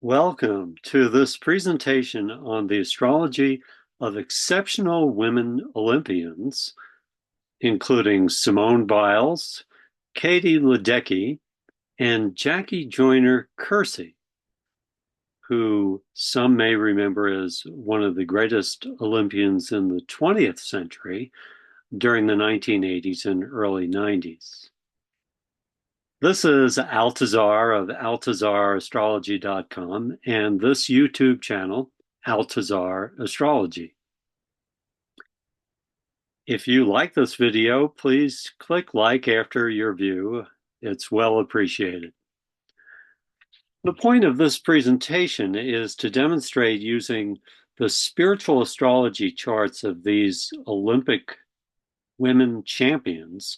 Welcome to this presentation on the astrology of exceptional women Olympians, including Simone Biles, Katie Ledecky, and Jackie Joyner-Kersee, who some may remember as one of the greatest Olympians in the 20th century during the 1980s and early 90s. This is Altazar of AltazarAstrology.com and this YouTube channel, Altazar Astrology. If you like this video, please click like after your view. It's well appreciated. The point of this presentation is to demonstrate using the spiritual astrology charts of these Olympic women champions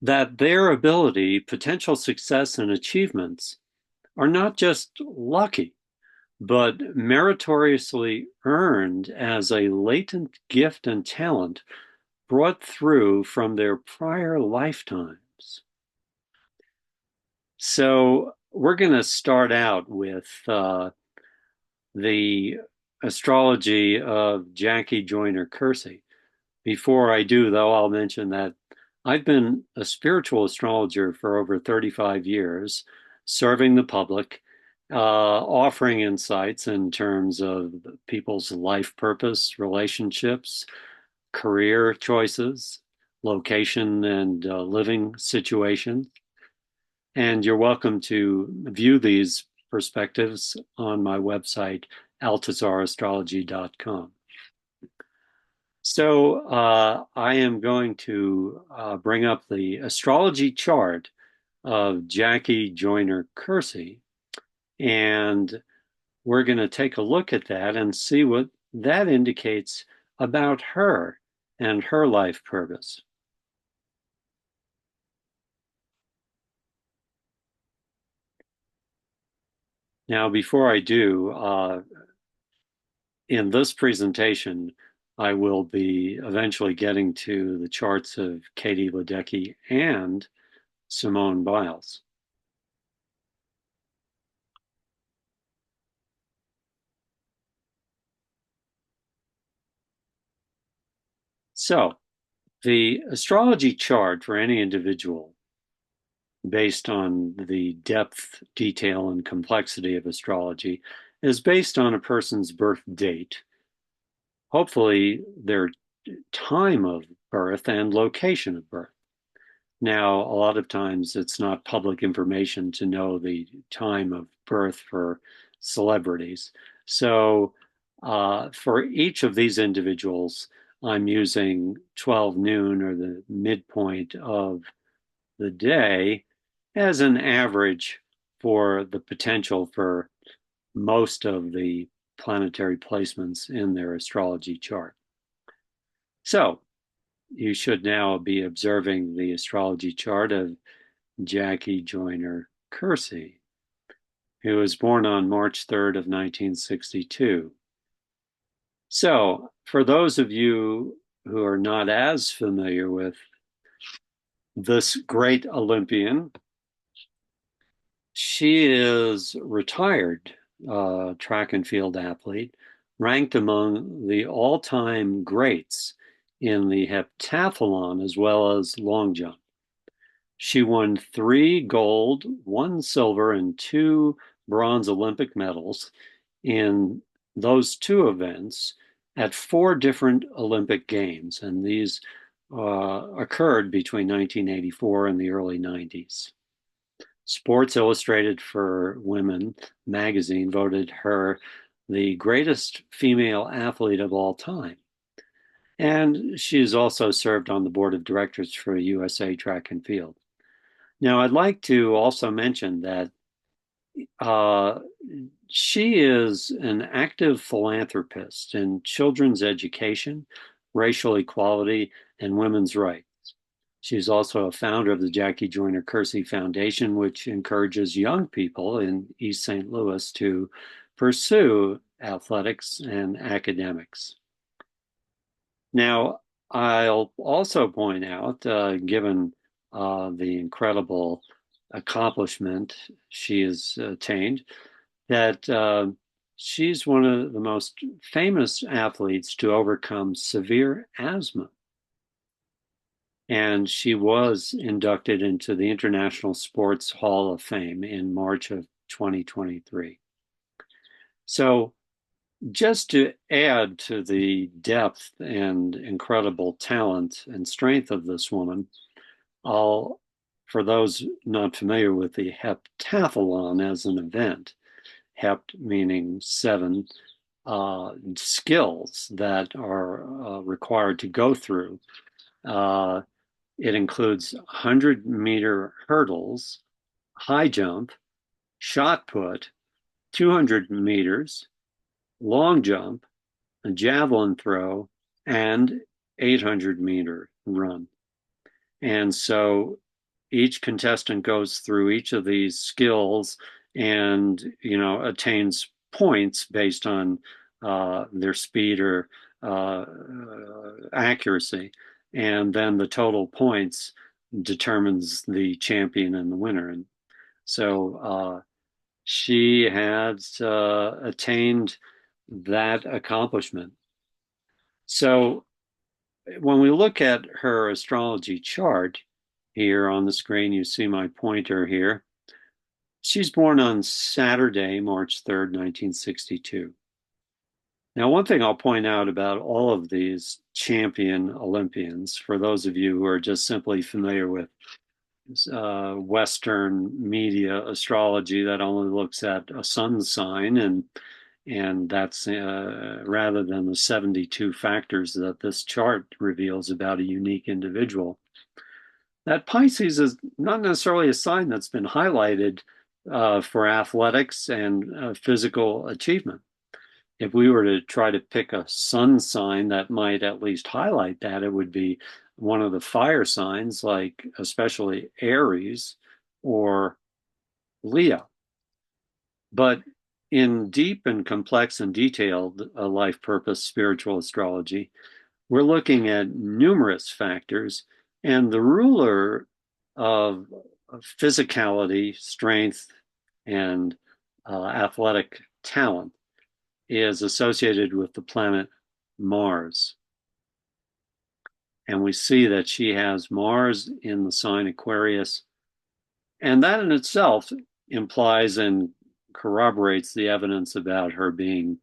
that their ability, potential success, and achievements are not just lucky, but meritoriously earned as a latent gift and talent brought through from their prior lifetimes. So we're going to start out with the astrology of Jackie Joyner-Kersee. Before I do, though, I'll mention that I've been a spiritual astrologer for over 35 years, serving the public, offering insights in terms of people's life purpose, relationships, career choices, location, and living situations. And you're welcome to view these perspectives on my website, altazarastrology.com. So I am going to bring up the astrology chart of Jackie Joyner-Kersee, and we're going to take a look at that and see what that indicates about her and her life purpose. Now, before I do, in this presentation, I will be eventually getting to the charts of Katie Ledecky and Simone Biles. So, the astrology chart for any individual, based on the depth, detail, and complexity of astrology, is based on a person's birth date, hopefully their time of birth and location of birth. Now, a lot of times it's not public information to know the time of birth for celebrities. So for each of these individuals, I'm using 12 noon or the midpoint of the day as an average for the potential for most of the planetary placements in their astrology chart. So you should now be observing the astrology chart of Jackie Joyner-Kersee, who was born on March 3rd of 1962. So for those of you who are not as familiar with this great Olympian, she is retired track and field athlete, ranked among the all-time greats in the heptathlon as well as long jump. She won 3 gold, 1 silver, and 2 bronze Olympic medals in those 2 events at 4 different Olympic Games, and these occurred between 1984 and the early 90s. Sports Illustrated for Women magazine voted her the greatest female athlete of all time. And she's also served on the board of directors for USA Track and Field. Now, I'd like to also mention that she is an active philanthropist in children's education, racial equality, and women's rights. She's also a founder of the Jackie Joyner-Kersee Foundation, which encourages young people in East St. Louis to pursue athletics and academics. Now, I'll also point out, given the incredible accomplishment she has attained, that she's one of the most famous athletes to overcome severe asthma. And she was inducted into the International Sports Hall of Fame in March of 2023. So, just to add to the depth and incredible talent and strength of this woman, I'll, for those not familiar with the heptathlon as an event, hept meaning seven skills that are required to go through. It includes 100-meter hurdles, high jump, shot put, 200 meters, long jump, a javelin throw, and 800-meter run. And so each contestant goes through each of these skills and, attains points based on their speed or accuracy. And then the total points determines the champion and the winner. And so she has attained that accomplishment. So when we look at her astrology chart here on the screen, you see my pointer here. She's born on Saturday, March 3rd, 1962. Now, one thing I'll point out about all of these champion Olympians, for those of you who are just simply familiar with Western media astrology that only looks at a sun sign, and that's rather than the 72 factors that this chart reveals about a unique individual. That Pisces is not necessarily a sign that's been highlighted for athletics and physical achievement. If we were to try to pick a sun sign that might at least highlight that, it would be one of the fire signs, like especially Aries or Leo. But in deep and complex and detailed life purpose spiritual astrology, we're looking at numerous factors, and the ruler of physicality, strength, and athletic talent is associated with the planet Mars. And we see that she has Mars in the sign Aquarius. And that in itself implies and corroborates the evidence about her being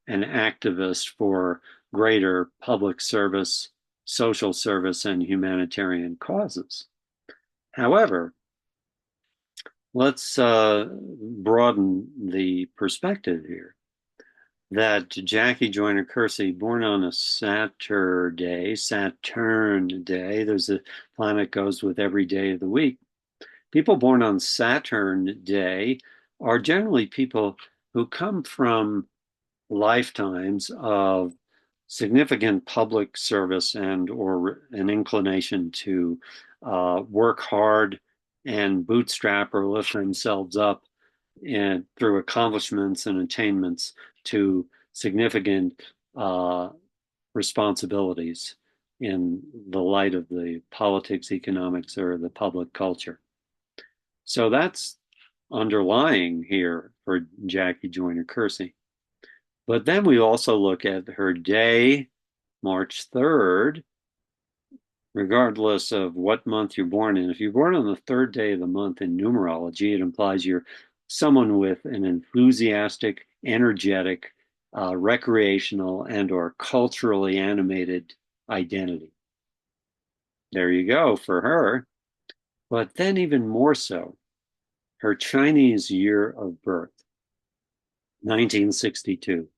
an activist for greater public service, social service, and humanitarian causes. However, let's broaden the perspective here. That Jackie Joyner-Kersee, born on a Saturn day, there's a planet goes with every day of the week. People born on Saturn day are generally people who come from lifetimes of significant public service and or an inclination to work hard and bootstrap or lift themselves up and through accomplishments and attainments to significant responsibilities in the light of the politics, economics, or the public culture. So that's underlying here for Jackie Joyner-Kersee. But then we also look at her day, March 3rd, regardless of what month you're born in. If you're born on the third day of the month in numerology, it implies you're someone with an enthusiastic, energetic, recreational, and or culturally animated identity. There you go for her. But then even more so, her Chinese year of birth, 1962.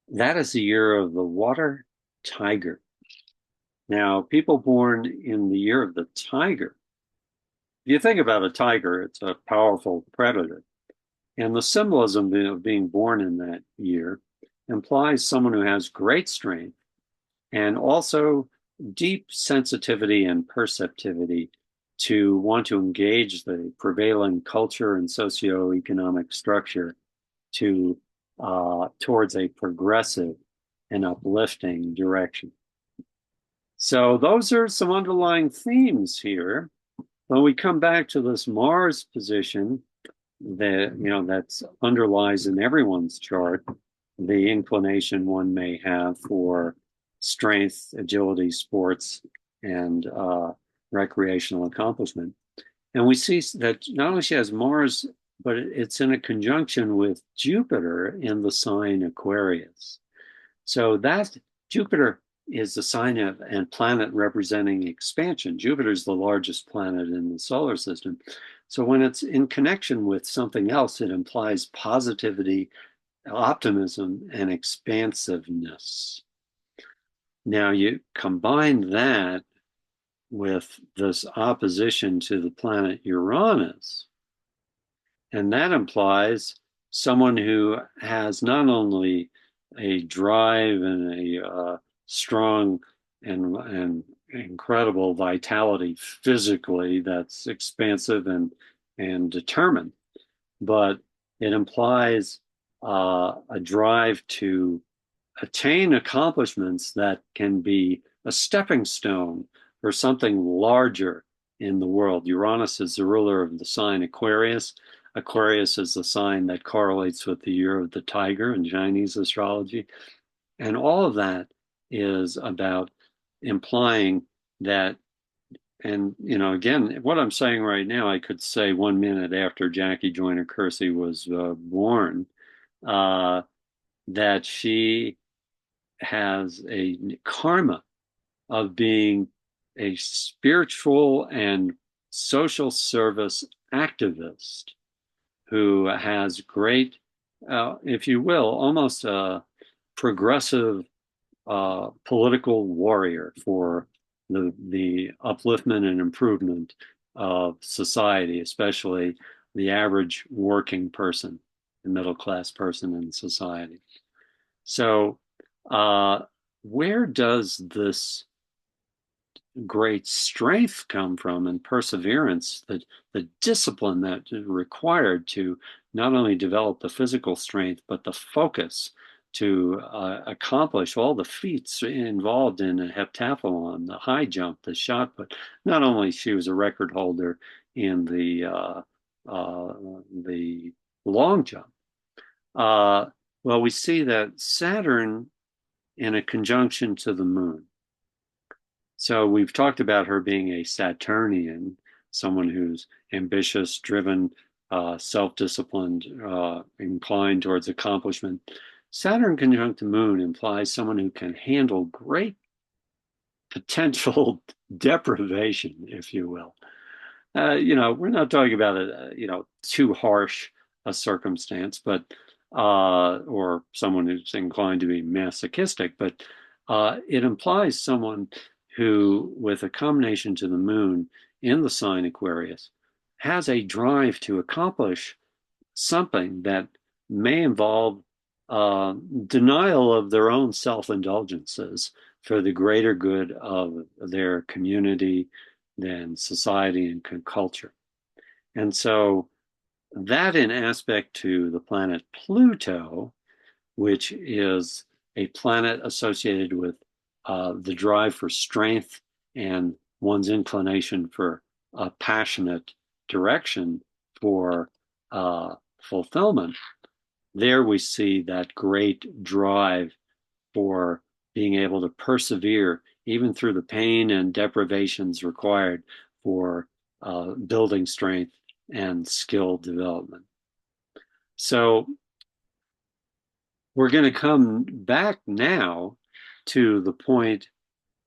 That is the year of the water tiger. Now, people born in the year of the tiger, if you think about a tiger, it's a powerful predator. And the symbolism of being born in that year implies someone who has great strength and also deep sensitivity and perceptivity to want to engage the prevailing culture and socioeconomic structure to towards a progressive and uplifting direction. So those are some underlying themes here. When we come back to this Mars position, that's underlies in everyone's chart the inclination one may have for strength, agility, sports, and recreational accomplishment. And we see that not only she has Mars, but it's in a conjunction with Jupiter in the sign Aquarius. So that Jupiter is the sign of and planet representing expansion. Jupiter is the largest planet in the solar system. So when it's in connection with something else, it implies positivity, optimism, and expansiveness. Now you combine that with this opposition to the planet Uranus, and that implies someone who has not only a drive and a strong and incredible vitality physically that's expansive and determined, but it implies a drive to attain accomplishments that can be a stepping stone for something larger in the world. Uranus is the ruler of the sign Aquarius. Aquarius is the sign that correlates with the year of the tiger in Chinese astrology. And all of that is about implying that, and again, what I'm saying right now, I could say 1 minute after Jackie Joyner-Kersee was born, uh, that she has a karma of being a spiritual and social service activist who has great, if you will, almost a progressive political warrior for the upliftment and improvement of society, especially the average working person, the middle class person in society. So, uh, where does this great strength come from and perseverance, the discipline that is required to not only develop the physical strength, but the focus to accomplish all the feats involved in a heptathlon, the high jump, the shot put. Not only she was a record holder in the long jump. Uh, well, we see that Saturn in a conjunction to the moon. So we've talked about her being a Saturnian, someone who's ambitious, driven, self-disciplined, inclined towards accomplishment. Saturn conjunct the moon implies someone who can handle great potential deprivation, if you will. We're not talking about too harsh a circumstance, but or someone who's inclined to be masochistic, but it implies someone who, with a combination to the moon in the sign Aquarius, has a drive to accomplish something that may involve denial of their own self-indulgences for the greater good of their community, then society and culture. And so that in aspect to the planet Pluto, which is a planet associated with the drive for strength and one's inclination for a passionate direction for fulfillment, there we see that great drive for being able to persevere even through the pain and deprivations required for building strength and skill development. So we're going to come back now to the point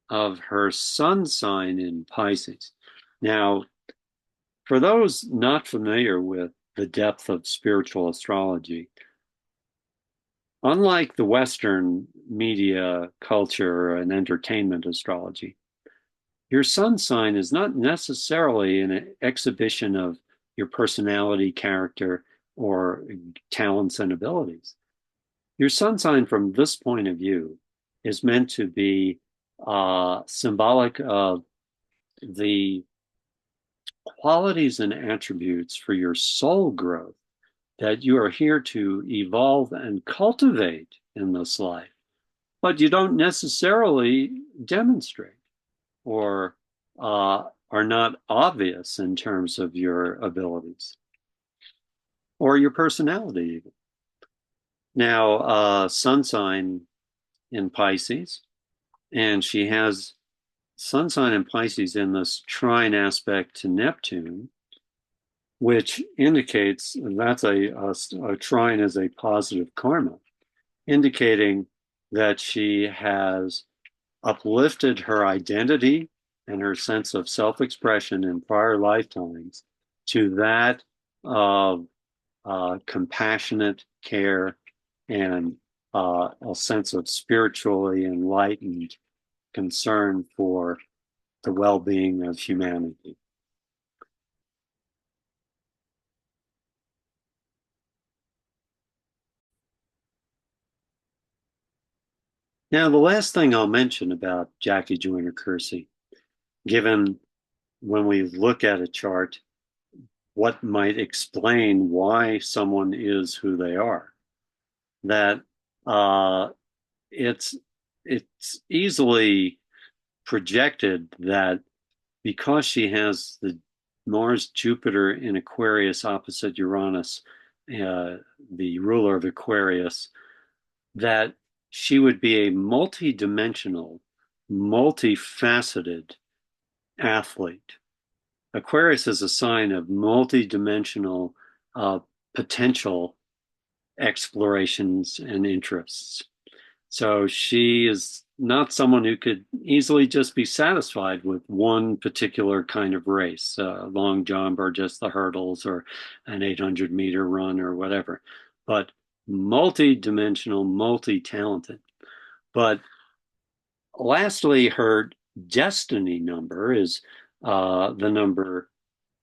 of her sun sign in Pisces. Now, for those not familiar with the depth of spiritual astrology, unlike the Western media culture and entertainment astrology, your sun sign is not necessarily an exhibition of your personality, character, or talents and abilities. Your sun sign, from this point of view, is meant to be symbolic of the qualities and attributes for your soul growth that you are here to evolve and cultivate in this life, but you don't necessarily demonstrate or are not obvious in terms of your abilities. or your personality. Now, sun sign in Pisces, and she has sun sign in Pisces in this trine aspect to Neptune, which indicates that's a trine as a positive karma, indicating that she has uplifted her identity and her sense of self-expression in prior lifetimes to that of compassionate care and a sense of spiritually enlightened concern for the well-being of humanity. Now, the last thing I'll mention about Jackie Joyner-Kersee, given when we look at a chart, what might explain why someone is who they are, that uh, it's it's easily projected that because she has the Mars Jupiter in Aquarius opposite Uranus, the ruler of Aquarius, that she would be a multi-dimensional, multifaceted athlete. Aquarius is a sign of multi-dimensional potential explorations and interests. So she is not someone who could easily just be satisfied with one particular kind of race, long jump or just the hurdles or an 800-meter run or whatever, but multi-dimensional, multi-talented. But lastly, her destiny number is the number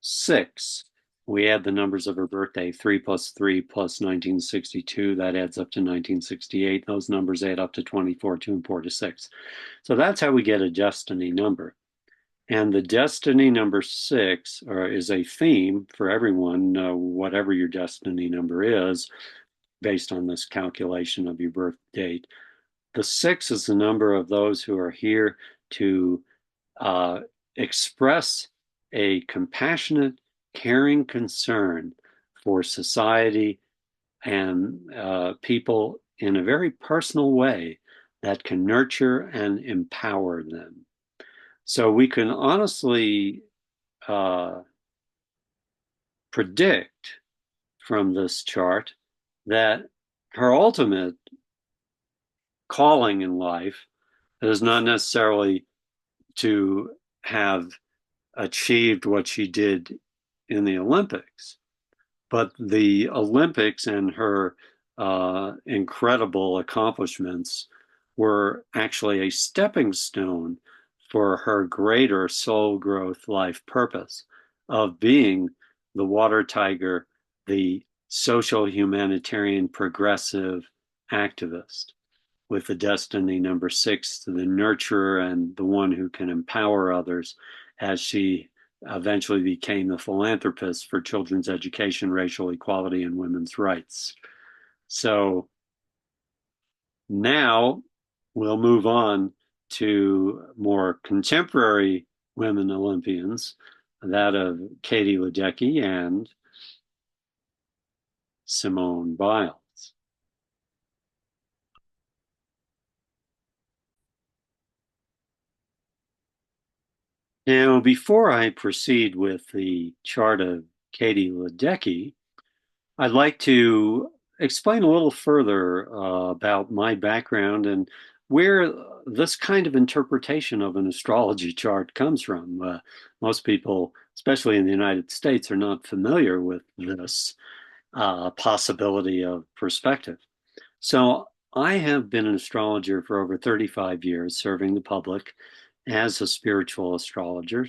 6. We add the numbers of her birthday, 3 plus 3 plus 1962. That adds up to 1968. Those numbers add up to 24, 2 and 4 to 6. So that's how we get a destiny number. And the destiny number 6 is a theme for everyone, whatever your destiny number is, based on this calculation of your birth date. The 6 is the number of those who are here to uh, express a compassionate, caring concern for society and people in a very personal way that can nurture and empower them. So we can honestly uh, predict from this chart that her ultimate calling in life is not necessarily to have achieved what she did in the Olympics, but the Olympics and her incredible accomplishments were actually a stepping stone for her greater soul growth life purpose of being the water tiger, the social humanitarian progressive activist with the destiny number 6, the nurturer and the one who can empower others, as she eventually became the philanthropist for children's education, racial equality, and women's rights. So now we'll move on to more contemporary women Olympians, that of Katie Ledecky and Simone Biles. Now, before I proceed with the chart of Katie Ledecky, I'd like to explain a little further about my background and where this kind of interpretation of an astrology chart comes from. Most people, especially in the United States, are not familiar with this possibility of perspective. So I have been an astrologer for over 35 years, serving the public as a spiritual astrologer.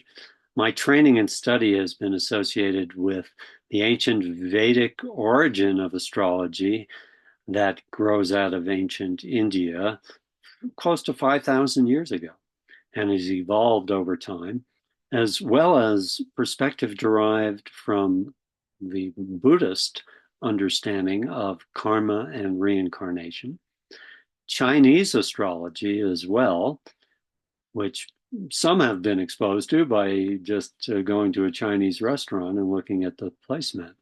My training and study has been associated with the ancient Vedic origin of astrology that grows out of ancient India close to 5,000 years ago and has evolved over time, as well as perspective derived from the Buddhist understanding of karma and reincarnation, Chinese astrology as well, which some have been exposed to by just going to a Chinese restaurant and looking at the placemat.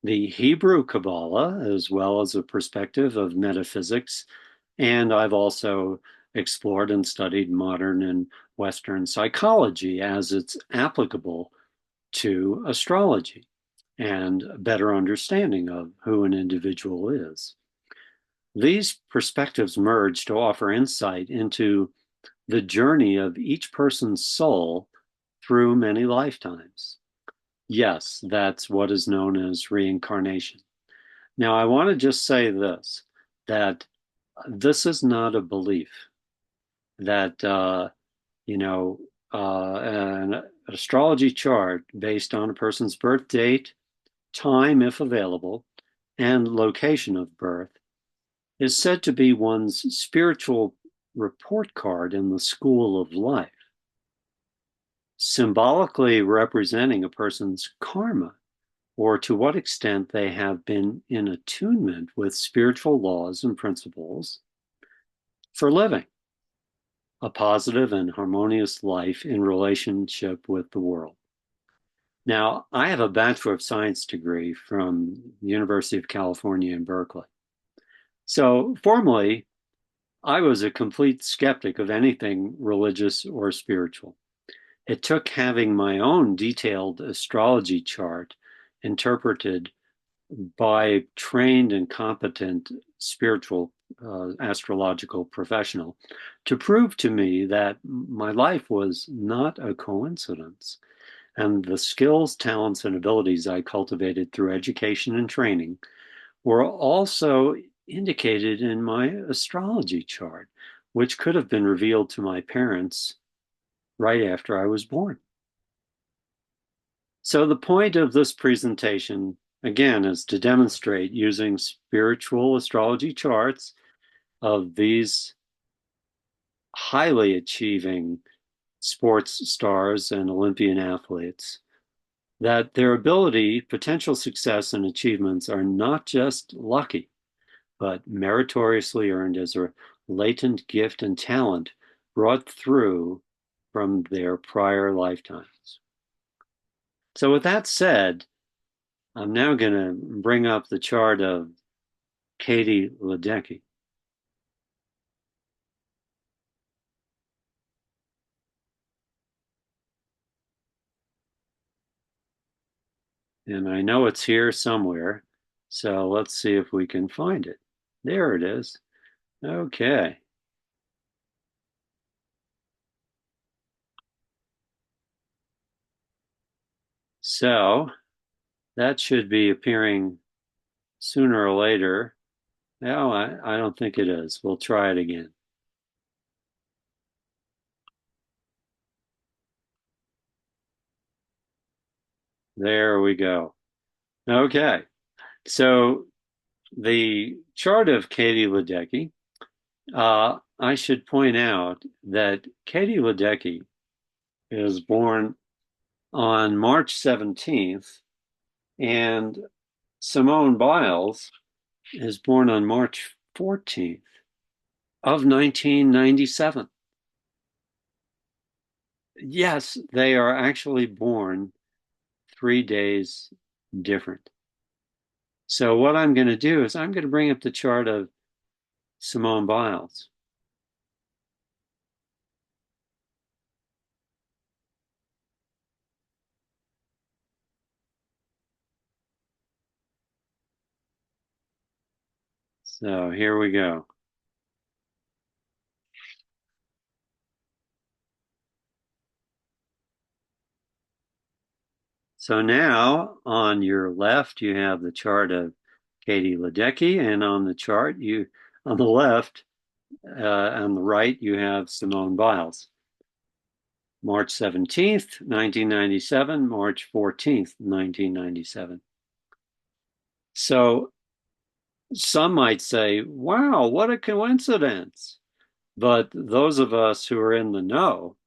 the Hebrew Kabbalah, as well as a perspective of metaphysics. And I've also explored and studied modern and Western psychology as it's applicable to astrology and a better understanding of who an individual is. These perspectives merge to offer insight into the journey of each person's soul through many lifetimes. Yes, that's what is known as reincarnation. Now, I want to just say this, that this is not a belief that, you know, an astrology chart based on a person's birth date, time, if available, and location of birth is said to be one's spiritual report card in the school of life, symbolically representing a person's karma or to what extent they have been in attunement with spiritual laws and principles for living a positive and harmonious life in relationship with the world. Now, I have a Bachelor of Science degree from the University of California in Berkeley. So formally, I was a complete skeptic of anything religious or spiritual. It took having my own detailed astrology chart interpreted by trained and competent spiritual astrological professional to prove to me that my life was not a coincidence. And the skills, talents, and abilities I cultivated through education and training were also indicated in my astrology chart, which could have been revealed to my parents right after I was born. So the point of this presentation, again, is to demonstrate using spiritual astrology charts of these highly achieving sports stars and Olympian athletes that their ability, potential success, and achievements are not just lucky, but meritoriously earned as a latent gift and talent brought through from their prior lifetimes. So with that said, I'm now going to bring up the chart of Katie Ledecky. And I know it's here somewhere, so let's see if we can find it. There it is. Okay. So that should be appearing sooner or later. No, I don't think it is. We'll try it again. There we go. Okay. So the chart of Katie Ledecky, I should point out that Katie Ledecky is born on March 17th, and Simone Biles is born on March 14th of 1997. Yes, they are actually born 3 days different. So what I'm going to do is I'm going to bring up the chart of Simone Biles. So here we go. So now on your left, you have the chart of Katie Ledecky, and on the chart, on the left, on the right, you have Simone Biles. March 17th, 1997, March 14th, 1997. So some might say, wow, what a coincidence. But those of us who are in the know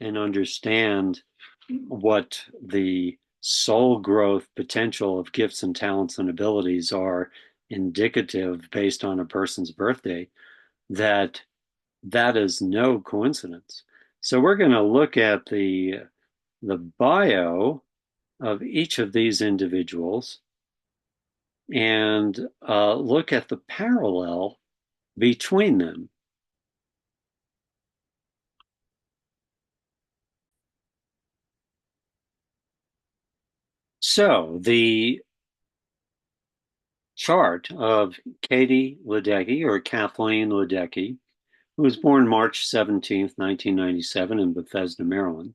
and understand what the soul growth potential of gifts and talents and abilities are indicative based on a person's birthday, that is no coincidence. So we're going to look at the bio of each of these individuals and look at the parallel between them. So the chart of Katie Ledecky, or Kathleen Ledecky, who was born March 17th, 1997 in Bethesda, Maryland,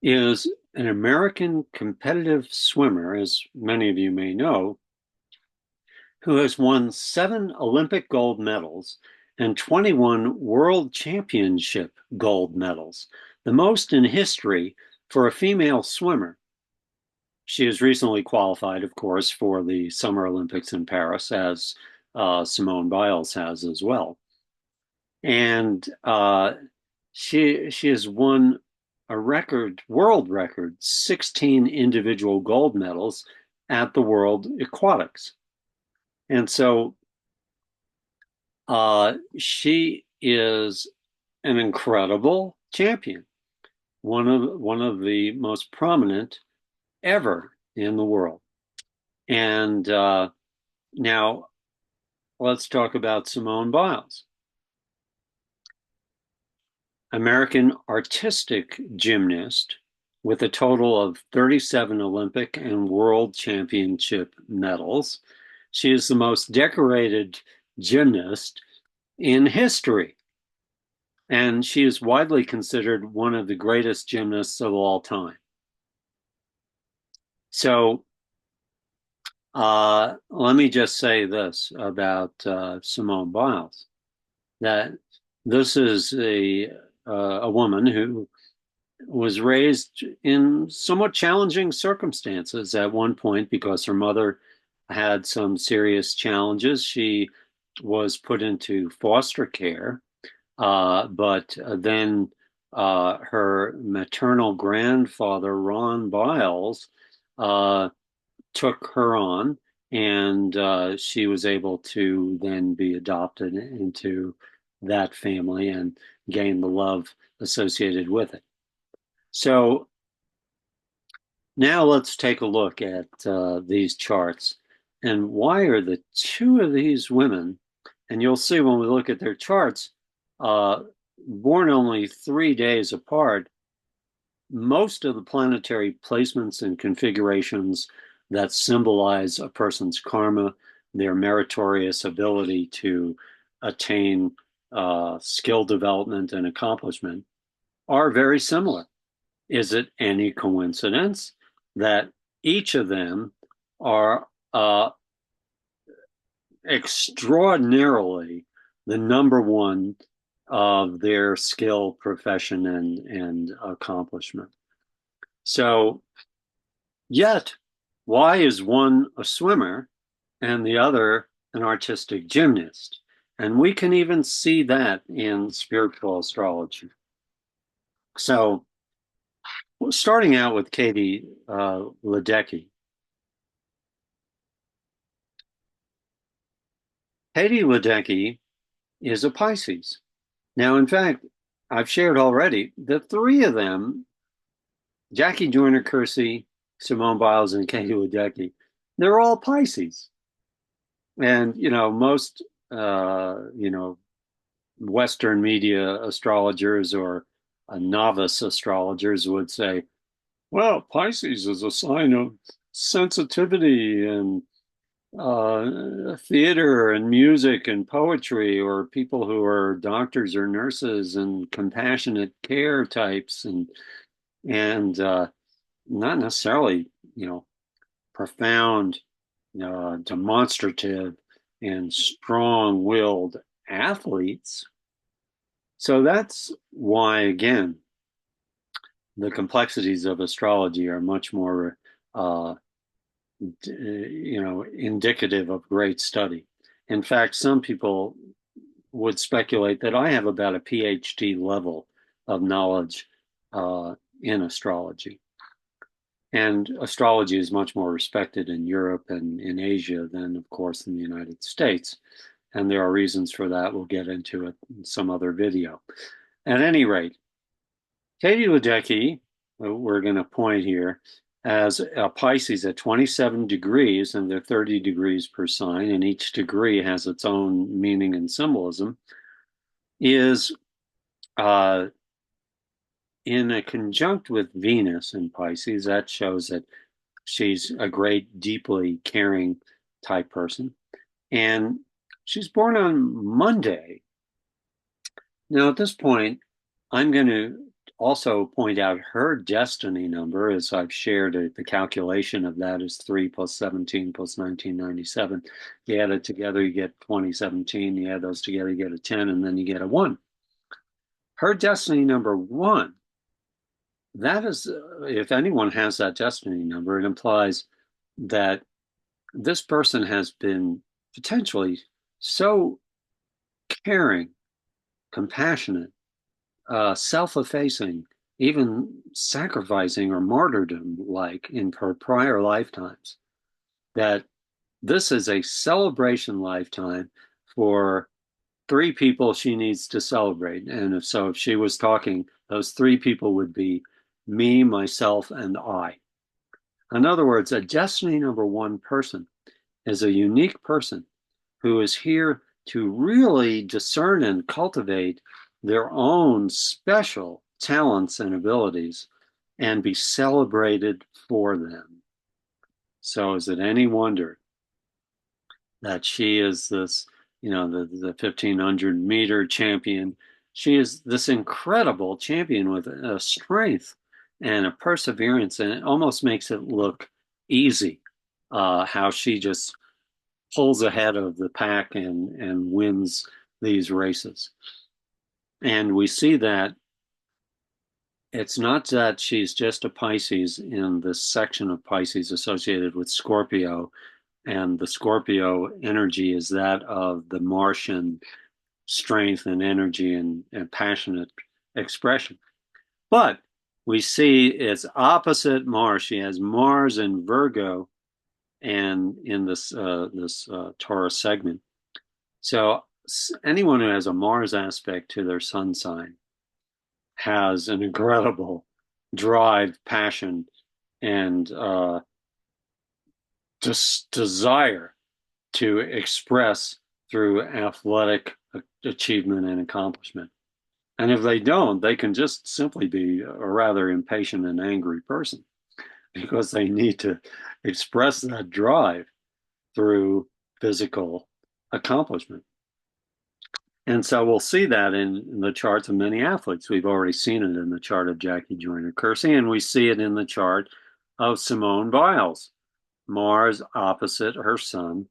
is an American competitive swimmer, as many of you may know, who has won 7 Olympic gold medals and 21 World Championship gold medals, the most in history for a female swimmer. She has recently qualified, of course, for the Summer Olympics in Paris, as Simone Biles has as well. And she has won a world record, 16 individual gold medals at the World Aquatics. And so she is an incredible champion, one of the most prominent ever in the world. And now let's talk about Simone Biles. American artistic gymnast with a total of 37 Olympic and World Championship medals. She is the most decorated gymnast in history, and she is widely considered one of the greatest gymnasts of all time. So let me just say this about Simone Biles, that this is a woman who was raised in somewhat challenging circumstances at one point because her mother had some serious challenges. She was put into foster care, but then her maternal grandfather, Ron Biles, took her on, and she was able to then be adopted into that family and gain the love associated with it. So now let's take a look at these charts. And why are the two of these women, and you'll see when we look at their charts, born only 3 days apart, most of the planetary placements and configurations that symbolize a person's karma, their meritorious ability to attain skill development and accomplishment, are very similar. Is it any coincidence that each of them are extraordinarily the number one of their skill, profession, and accomplishment? So, yet, why is one a swimmer and the other an artistic gymnast? And we can even see that in spiritual astrology. So, starting out with Katie Ledecky. Katie Ledecky is a Pisces. Now, in fact, I've shared already the three of them, Jackie Joyner-Kersee, Simone Biles, and Katie Ledecky, they're all Pisces. And, most, Western media astrologers or novice astrologers would say, well, Pisces is a sign of sensitivity and theater and music and poetry, or people who are doctors or nurses and compassionate care types, and not necessarily, profound, demonstrative, and strong-willed athletes. So that's why, again, the complexities of astrology are much more indicative of great study. In fact, some people would speculate that I have about a PhD level of knowledge in astrology. And astrology is much more respected in Europe and in Asia than, of course, in the United States. And there are reasons for that. We'll get into it in some other video. At any rate, Katie Ledecky, we're going to point here, as a Pisces at 27 degrees, and they're 30 degrees per sign, and each degree has its own meaning and symbolism, is in a conjunct with Venus in Pisces. That shows that she's a great, deeply caring type person. And she's born on Monday. Now, at this point, I'm going to also point out her destiny number, as I've shared. The calculation of that is 3 plus 17 plus 1997. You add it together, you get 2017. You add those together, you get a 10, and then you get a 1. Her destiny number 1, that is, if anyone has that destiny number, it implies that this person has been potentially so caring, compassionate, self-effacing, even sacrificing or martyrdom-like in her prior lifetimes, that this is a celebration lifetime for 3 people she needs to celebrate. And if she was talking, those 3 people would be me, myself, and I. In other words, a destiny number 1 person is a unique person who is here to really discern and cultivate their own special talents and abilities and be celebrated for them. So is it any wonder that she is this, the 1500-meter champion? She is this incredible champion with a strength and a perseverance, and it almost makes it look easy, how she just pulls ahead of the pack and wins these races. And we see that it's not that she's just a Pisces in this section of Pisces associated with Scorpio, and the Scorpio energy is that of the Martian strength and energy and passionate expression. But we see it's opposite Mars. She has Mars in Virgo and in this Taurus segment. So anyone who has a Mars aspect to their sun sign has an incredible drive, passion, and just desire to express through athletic achievement and accomplishment. And if they don't, they can just simply be a rather impatient and angry person, because they need to express that drive through physical accomplishment. And so we'll see that in the charts of many athletes. We've already seen it in the chart of Jackie Joyner-Kersee, and we see it in the chart of Simone Biles. Mars opposite her sun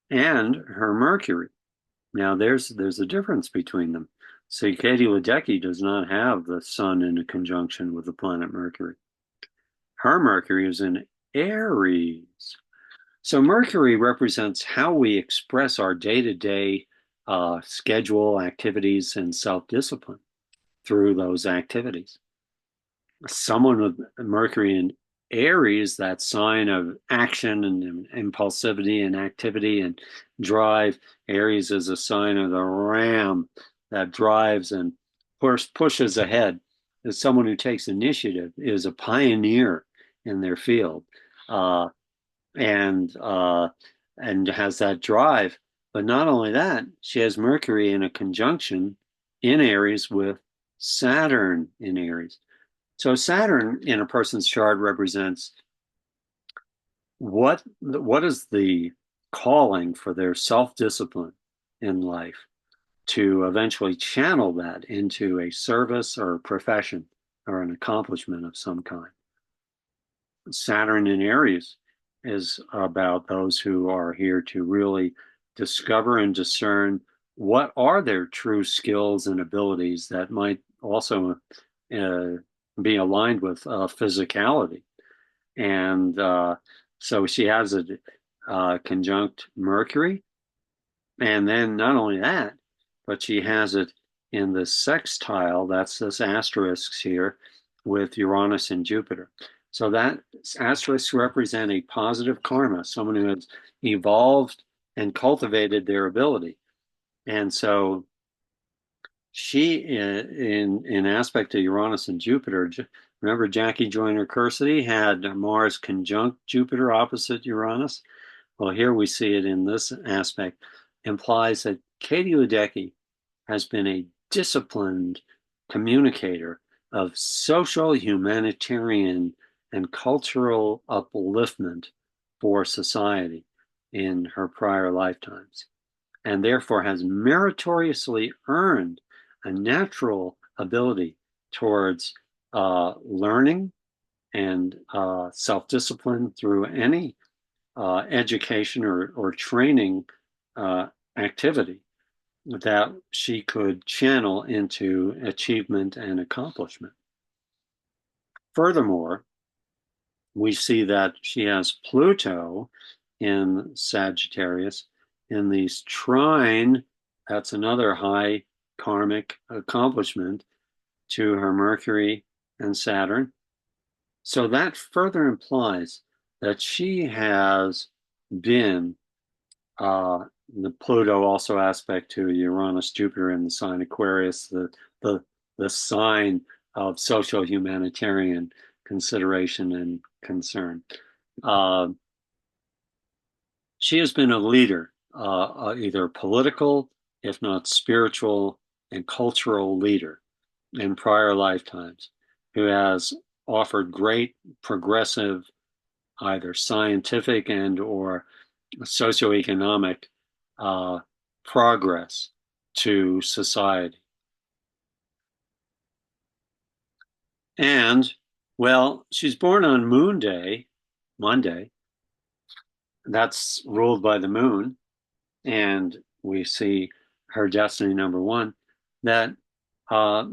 and her Mercury. Now there's a difference between them. So Katie Ledecky does not have the sun in a conjunction with the planet Mercury. Her Mercury is in Aries. So Mercury represents how we express our day-to-day schedule, activities, and self-discipline through those activities. Someone with Mercury in Aries, that sign of action and impulsivity and activity and drive. Aries is a sign of the ram that drives and pushes ahead. As someone who takes initiative, is a pioneer in their field, and has that drive. But not only that, she has Mercury in a conjunction in Aries with Saturn in Aries. So Saturn in a person's chart represents what is the calling for their self-discipline in life to eventually channel that into a service or a profession or an accomplishment of some kind. Saturn in Aries is about those who are here to really discover and discern what are their true skills and abilities that might also be aligned with physicality. And so she has a conjunct Mercury. And then not only that, but she has it in the sextile, that's this asterisk here, with Uranus and Jupiter. So that asterisks represent a positive karma, someone who has evolved and cultivated their ability. And so she, in aspect to Uranus and Jupiter, Remember, Jackie Joyner-Kersee had Mars conjunct Jupiter opposite Uranus? Well, here we see it in this aspect, implies that Katie Ledecky has been a disciplined communicator of social, humanitarian, and cultural upliftment for society in her prior lifetimes, and therefore has meritoriously earned a natural ability towards learning and self-discipline through any education or training activity that she could channel into achievement and accomplishment. Furthermore, we see that she has Pluto in Sagittarius in these trine. That's another high karmic accomplishment to her Mercury and Saturn. So that further implies that she has been the Pluto also aspect to Uranus, Jupiter in the sign Aquarius, the sign of social humanitarian consideration and concern. She has been a leader, either political, if not spiritual and cultural leader in prior lifetimes, who has offered great progressive, either scientific and or socioeconomic progress to society. And, well, she's born on Moon Day, Monday. That's ruled by the moon. And we see her destiny number one, that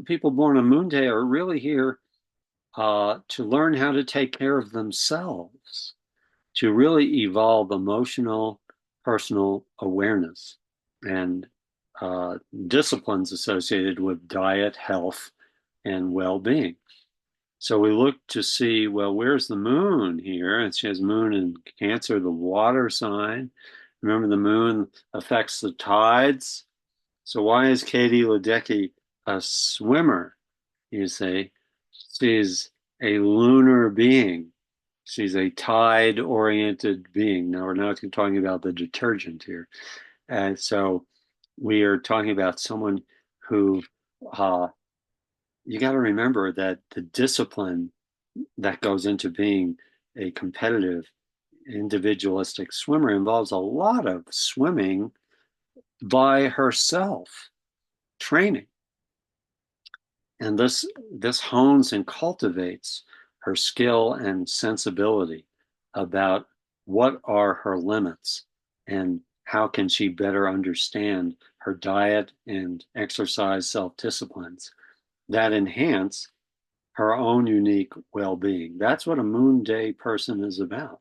people born on Moon Day are really here to learn how to take care of themselves, to really evolve emotional, personal awareness and disciplines associated with diet, health, and well-being. So we look to see, well, where's the moon here? And she has moon in Cancer, the water sign. Remember, the moon affects the tides. So why is Katie Ledecky a swimmer? You say, she's a lunar being. She's a tide-oriented being. Now, we're not talking about the detergent here. And so we are talking about someone who, you got to remember that the discipline that goes into being a competitive, individualistic swimmer involves a lot of swimming by herself, training. And this hones and cultivates her skill and sensibility about what are her limits and how can she better understand her diet and exercise self-disciplines that enhance her own unique well-being. That's what a moon day person is about,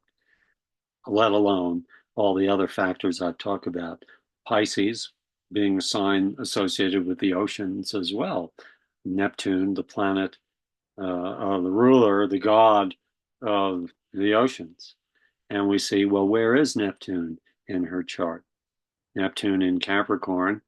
let alone all the other factors I've talked about. Pisces being a sign associated with the oceans as well. Neptune, the planet, the ruler, the god of the oceans. And we see, well, where is Neptune in her chart? Neptune in Capricorn,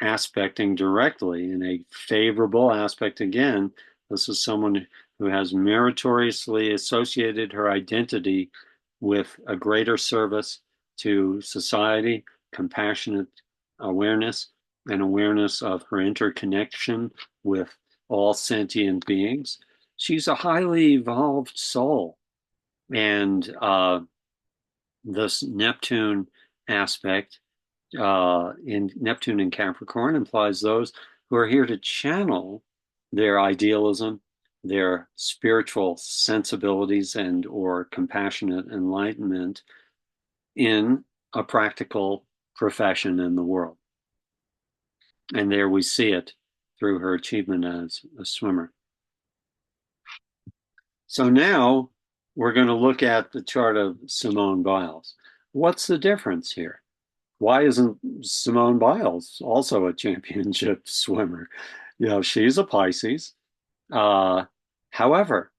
aspecting directly in a favorable aspect again. This is someone who has meritoriously associated her identity with a greater service to society, compassionate awareness, and awareness of her interconnection with all sentient beings. She's a highly evolved soul. And this Neptune aspect in Neptune and Capricorn implies those who are here to channel their idealism, their spiritual sensibilities and or compassionate enlightenment in a practical profession in the world. And there we see it through her achievement as a swimmer. So now we're going to look at the chart of Simone Biles. What's the difference here? Why isn't Simone Biles also a championship swimmer? You know, she's a Pisces. However,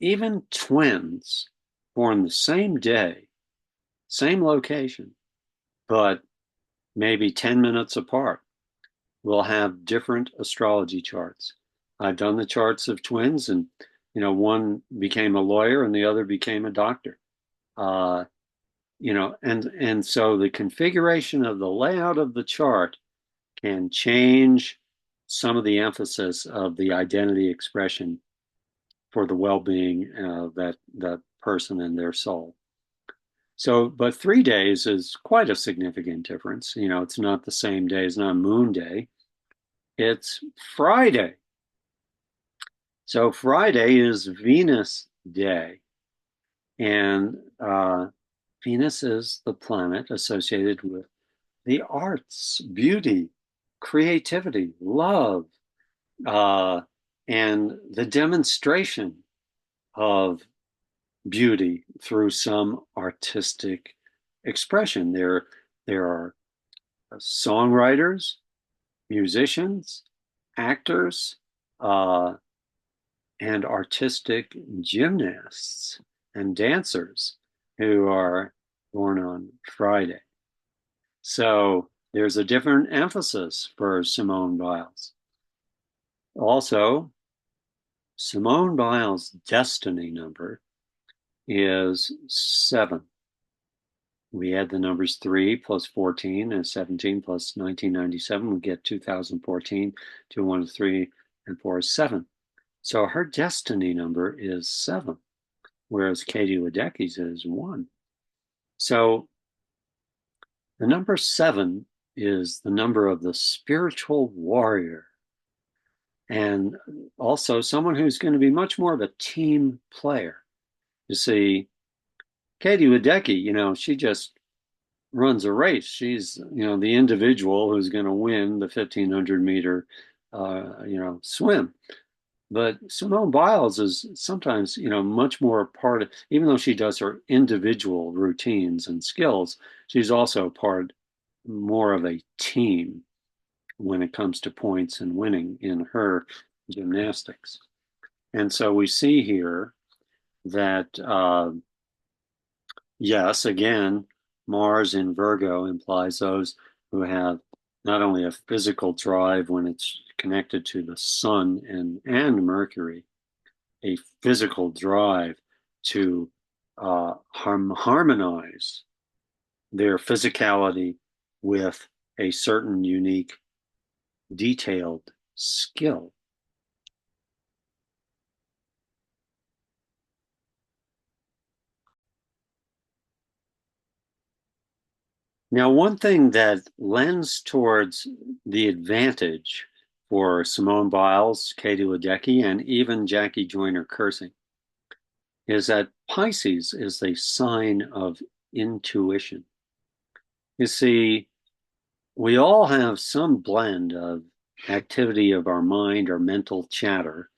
even twins born the same day, same location, but maybe 10 minutes apart, will have different astrology charts. I've done the charts of twins, and one became a lawyer and the other became a doctor. Uh, and so the configuration of the layout of the chart can change some of the emphasis of the identity expression for the well-being of that person and their soul. So, but 3 days is quite a significant difference. It's not the same day, it's not Moon Day, it's Friday. So Friday is Venus Day, and Venus is the planet associated with the arts, beauty, creativity, love, uh, and the demonstration of beauty through some artistic expression. There are songwriters, musicians, actors, uh, and artistic gymnasts and dancers who are born on Friday. So there's a different emphasis for Simone Biles. Also, Simone Biles' destiny number is 7. We add the numbers 3 plus 14 and 17 plus 1997. We get 2014. 2, 1, 3, and 4 is 7. So her destiny number is 7, whereas Katie Ledecky's is 1. So the number 7 is the number of the spiritual warrior, and also someone who's going to be much more of a team player. You see, Katie Ledecky, she just runs a race. She's, the individual who's going to win the 1,500-meter, swim. But Simone Biles is sometimes, much more part of, even though she does her individual routines and skills, she's also part more of a team when it comes to points and winning in her gymnastics. And so we see here that, yes, again, Mars in Virgo implies those who have not only a physical drive when it's connected to the sun and Mercury, a physical drive to harmonize their physicality with a certain unique, detailed skill. Now, one thing that lends towards the advantage for Simone Biles, Katie Ledecky, and even Jackie Joyner-Kersee is that Pisces is a sign of intuition. You see, we all have some blend of activity of our mind, our mental chatter,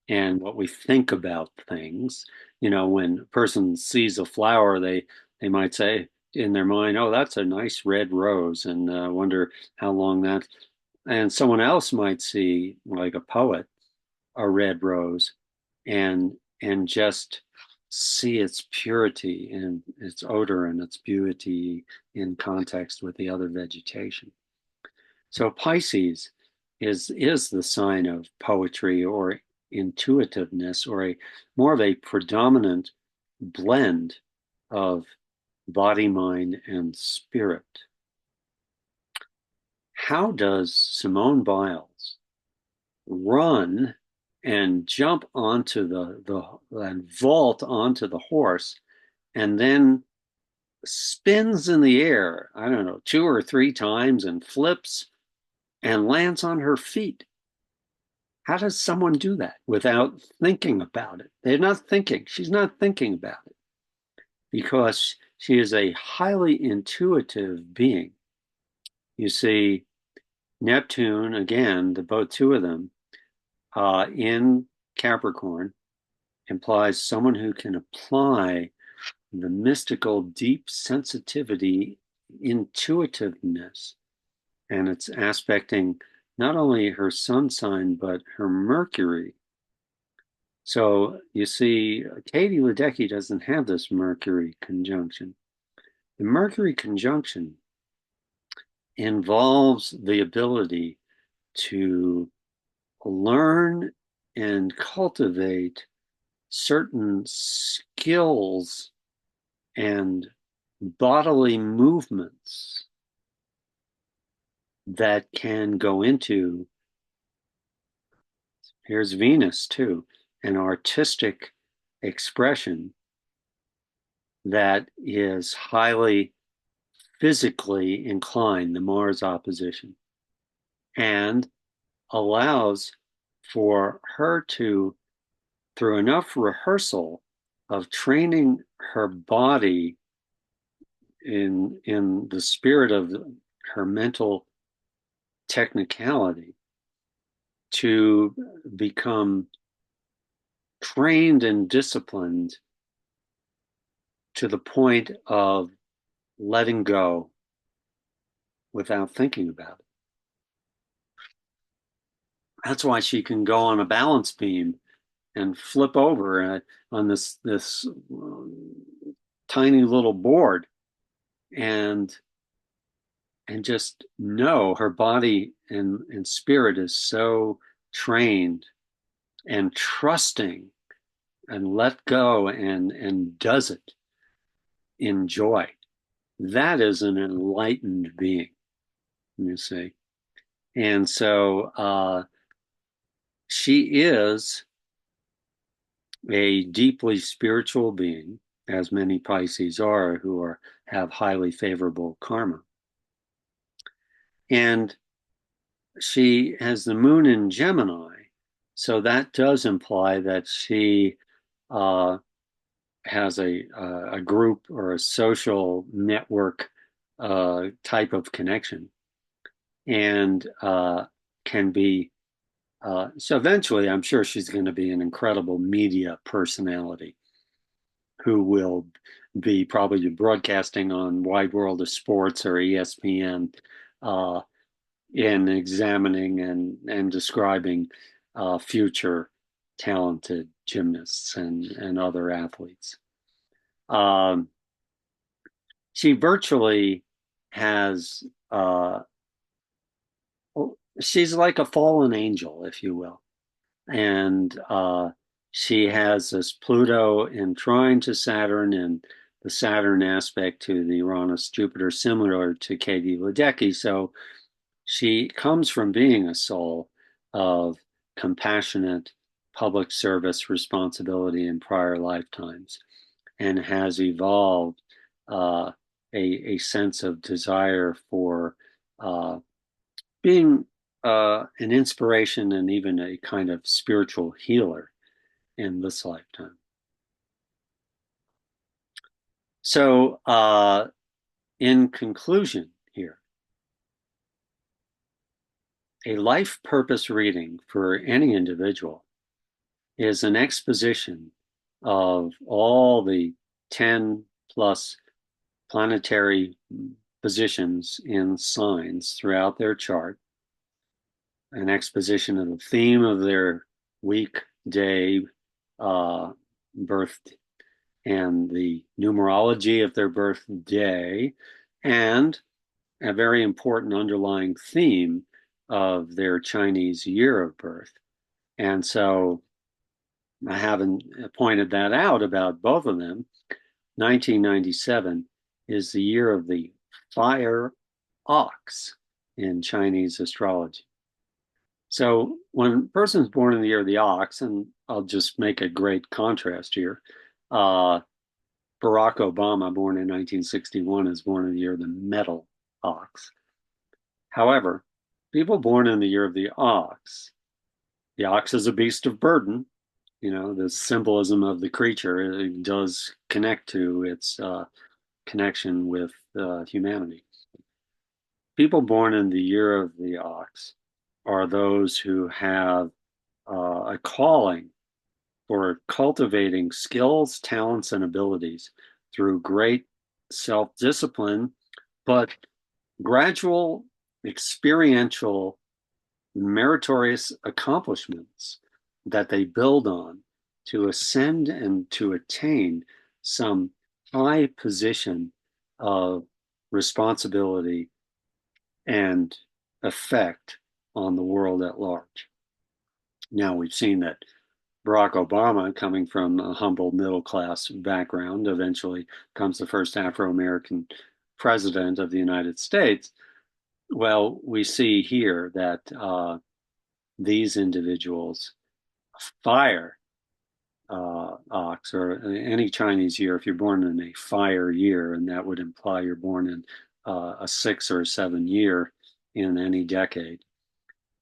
and what we think about things. When a person sees a flower, they might say in their mind, "Oh, that's a nice red rose," and wonder how long that. And someone else might see, like a poet, a red rose, and just see its purity and its odor and its beauty in context with the other vegetation. So Pisces is the sign of poetry or intuitiveness, or a more of a predominant blend of body, mind, and spirit. How does Simone Biles run and jump onto and vault onto the horse and then spins in the air, I don't know, 2 or 3 times and flips and lands on her feet? How does someone do that without thinking about it? They're not thinking. She's not thinking about it because she is a highly intuitive being. You see, Neptune, again, both two of them, in Capricorn, implies someone who can apply the mystical, deep sensitivity, intuitiveness, and it's aspecting not only her sun sign, but her Mercury. So you see, Katie Ledecky doesn't have this Mercury conjunction. The Mercury conjunction involves the ability to learn and cultivate certain skills and bodily movements that can go into, here's Venus too, an artistic expression that is highly physically inclined, the Mars opposition, and allows for her to, through enough rehearsal of training her body in the spirit of her mental technicality, to become trained and disciplined to the point of letting go without thinking about it. That's why she can go on a balance beam and flip over on this tiny little board and just know her body and spirit is so trained and trusting and let go and does it in joy. That is an enlightened being, you see. And so she is a deeply spiritual being, as many Pisces are who have highly favorable karma. And she has the moon in Gemini, so that does imply that she has a group or a social network type of connection, and can be so eventually I'm sure she's going to be an incredible media personality who will be probably broadcasting on Wide World of Sports or ESPN in examining and describing future talented gymnasts and other athletes. She virtually has, she's like a fallen angel, if you will. And she has this Pluto in trine to Saturn, and the Saturn aspect to the Uranus Jupiter, similar to Katie Ledecky. So she comes from being a soul of compassionate public service responsibility in prior lifetimes, and has evolved a sense of desire for being an inspiration and even a kind of spiritual healer in this lifetime. So, in conclusion, here, a life purpose reading for any individual is an exposition of all the 10 plus planetary positions in signs throughout their chart, an exposition of the theme of their week, day, birth, and the numerology of their birthday, and a very important underlying theme of their Chinese year of birth. And so I haven't pointed that out about both of them. 1997 is the year of the fire ox in Chinese astrology. So when a person's born in the year of the ox, and I'll just make a great contrast here, Barack Obama, born in 1961, is born in the year of the metal ox. However, people born in the year of the ox is a beast of burden. You know, the symbolism of the creature, it does connect to its connection with humanity. People born in the year of the ox are those who have a calling for cultivating skills, talents, and abilities through great self-discipline, but gradual experiential meritorious accomplishments that they build on to ascend and to attain some high position of responsibility and effect on the world at large. Now, we've seen that Barack Obama, coming from a humble middle-class background, eventually becomes the first Afro-American president of the United States. Well, we see here that these individuals fire ox, or any Chinese year, if you're born in a fire year, and that would imply you're born in a 6 or 7 year in any decade,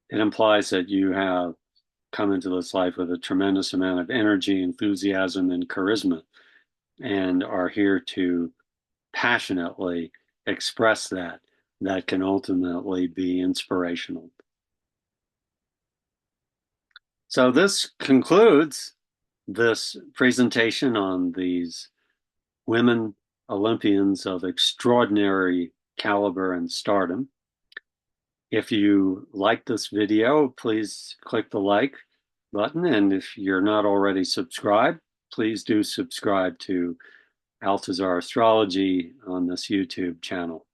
it implies that you have come into this life with a tremendous amount of energy, enthusiasm, and charisma, and are here to passionately express that. That can ultimately be inspirational. So this concludes this presentation on these women Olympians of extraordinary caliber and stardom. If you like this video, please click the like button. And if you're not already subscribed, please do subscribe to Altazar Astrology on this YouTube channel.